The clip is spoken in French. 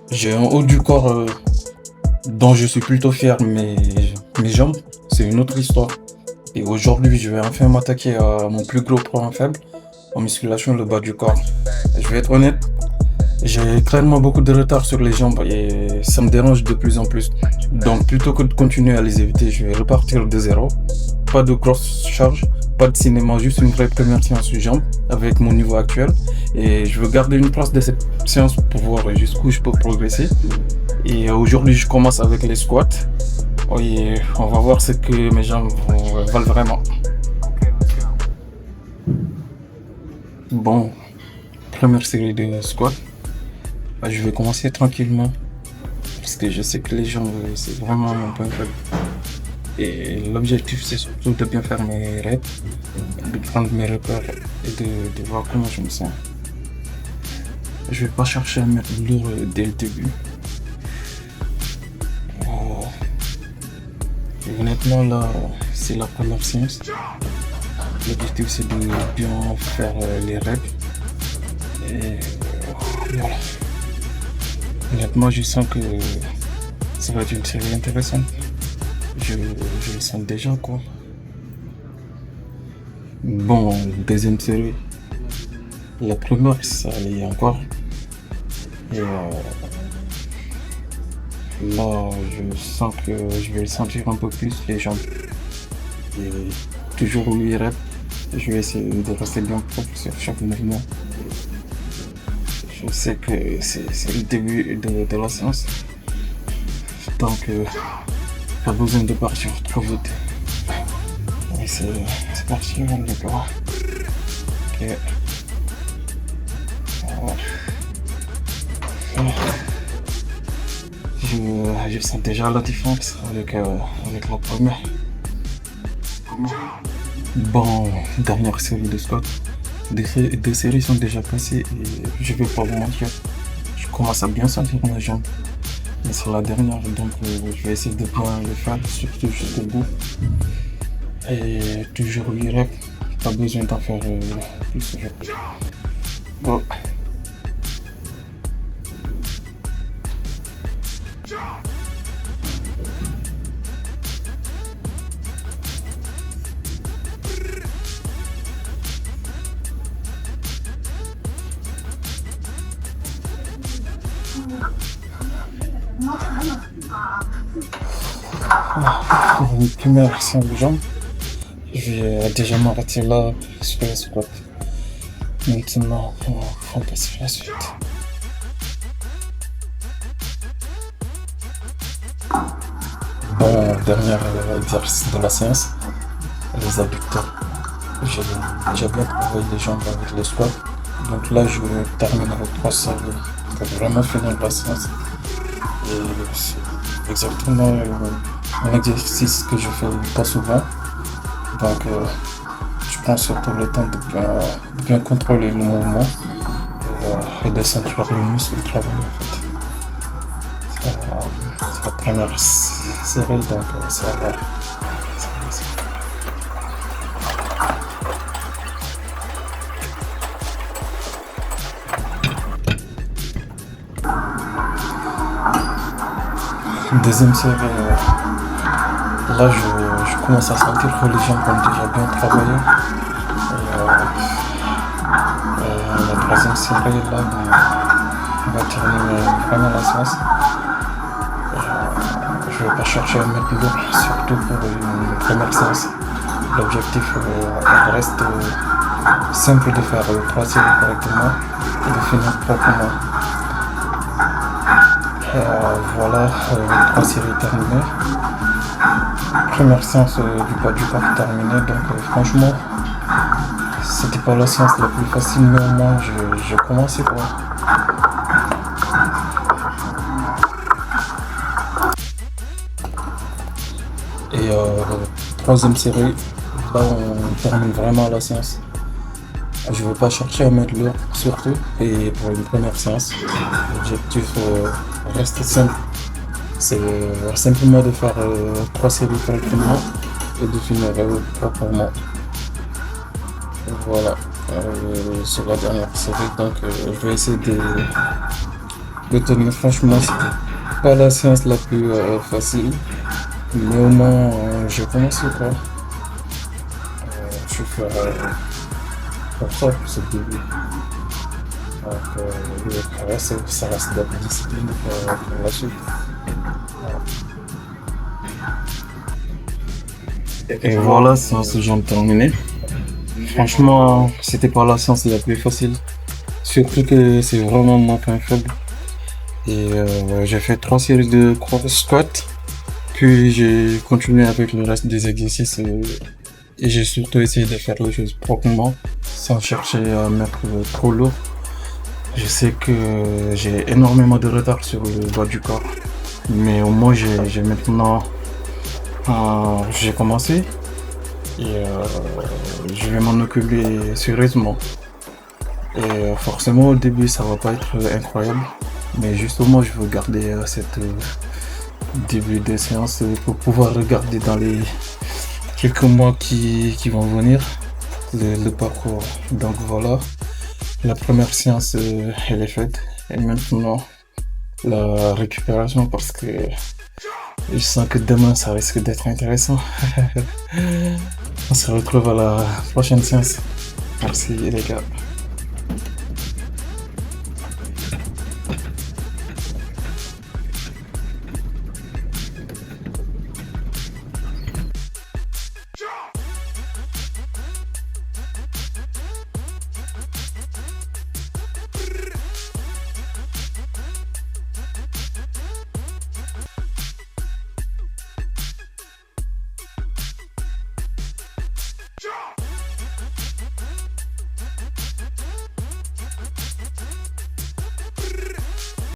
J'ai un haut du corps dont je suis plutôt fier, mais mes jambes, c'est une autre histoire. Et aujourd'hui, je vais enfin m'attaquer à mon plus gros point faible, en musculation, le bas du corps. Je vais être honnête, j'ai clairement beaucoup de retard sur les jambes et ça me dérange de plus en plus. Donc plutôt que de continuer à les éviter, je vais repartir de zéro. Pas de grosse charge, pas de cinéma, juste une vraie première séance de jambes avec mon niveau actuel. Et je veux garder une place de cette séance pour voir jusqu'où je peux progresser. Et aujourd'hui, je commence avec les squats. Oui, on va voir ce que mes jambes valent vraiment. Bon, première série de squats. Je vais commencer tranquillement parce que je sais que les jambes, c'est vraiment mon point faible. Et l'objectif, c'est surtout de bien faire mes reps, de prendre mes repères et de voir comment je me sens. Je vais pas chercher à mettre lourd dès le début. Et honnêtement, là, c'est la première séance. L'objectif, c'est de bien faire les reps. Et voilà. Honnêtement, je sens que ça va être une série intéressante. Je le sens déjà, quoi. Bon, deuxième série. La première, ça allait encore. Et là, je sens que je vais le sentir un peu plus, les jambes. Et toujours 8 reps. Je vais essayer de rester bien propre sur chaque mouvement. Je sais que c'est le début de la séance. Donc, pas besoin de partir trop vite. Et c'est parti, on est là. Ok. Je sens déjà la différence avec la première. Bon, dernière série de squats. Deux séries sont déjà passées et je vais pas vous mentir. Je commence à bien sentir mes jambes. Mais c'est la dernière, donc je vais essayer de bien le faire, surtout jusqu'au bout. Et toujours 8 reps, pas besoin d'en faire plus. Bon. Pour une première séance de jambes, je vais déjà m'arrêter là sur les squats. Maintenant, on passe à la suite. Bon, dernier exercice de la séance, les abducteurs. J'ai déjà bien travaillé les jambes avec les squats. Donc là, je vais terminer avec 3 séries pour vraiment finir la séance. Et c'est exactement un exercice que je fais pas souvent. Donc, je prends surtout le temps de bien contrôler le mouvement et de sentir les muscles travailler en fait. C'est la première série, donc ça va. Deuxième série, là je commence à sentir que les jambes ont déjà bien travaillé. La troisième série, là, on va terminer vraiment la séance. Je ne vais pas chercher à mettre lourd, surtout pour une première séance. L'objectif reste simple de faire 3 séries correctement et de finir proprement. Voilà, 3 séries terminées. Première séance du bas du corps terminée, donc franchement, c'était pas la séance la plus facile, mais au moins j'ai commencé quoi. Et troisième série, là on termine vraiment la séance. Je ne veux pas chercher à mettre lourd, surtout, et pour une première séance, l'objectif reste simple. C'est simplement de faire 3 séries correctement et de finir proprement. Voilà, c'est la dernière série, donc je vais essayer de tenir. Franchement, c'était pas la séance la plus facile, mais au moins j'ai commencé quoi. Je vais faire ça pour ce début. Donc, le reste, ça reste de la discipline pour la suite. Et voilà, séance de jambes terminée. Franchement, c'était pas la séance la plus facile. Surtout que c'est vraiment mon point faible. Et j'ai fait 3 séries de cross squat. Puis j'ai continué avec le reste des exercices et j'ai surtout essayé de faire les choses proprement, sans chercher à mettre trop lourd. Je sais que j'ai énormément de retard sur le bas du corps, mais au moins j'ai maintenant j'ai commencé et je vais m'en occuper sérieusement. Et forcément au début ça va pas être incroyable, mais justement je veux garder cette début de séance pour pouvoir regarder dans les quelques mois qui vont venir le parcours. Donc voilà, la première séance elle est faite et maintenant la récupération parce que je sens que demain ça risque d'être intéressant. On se retrouve à la prochaine séance. Merci les gars.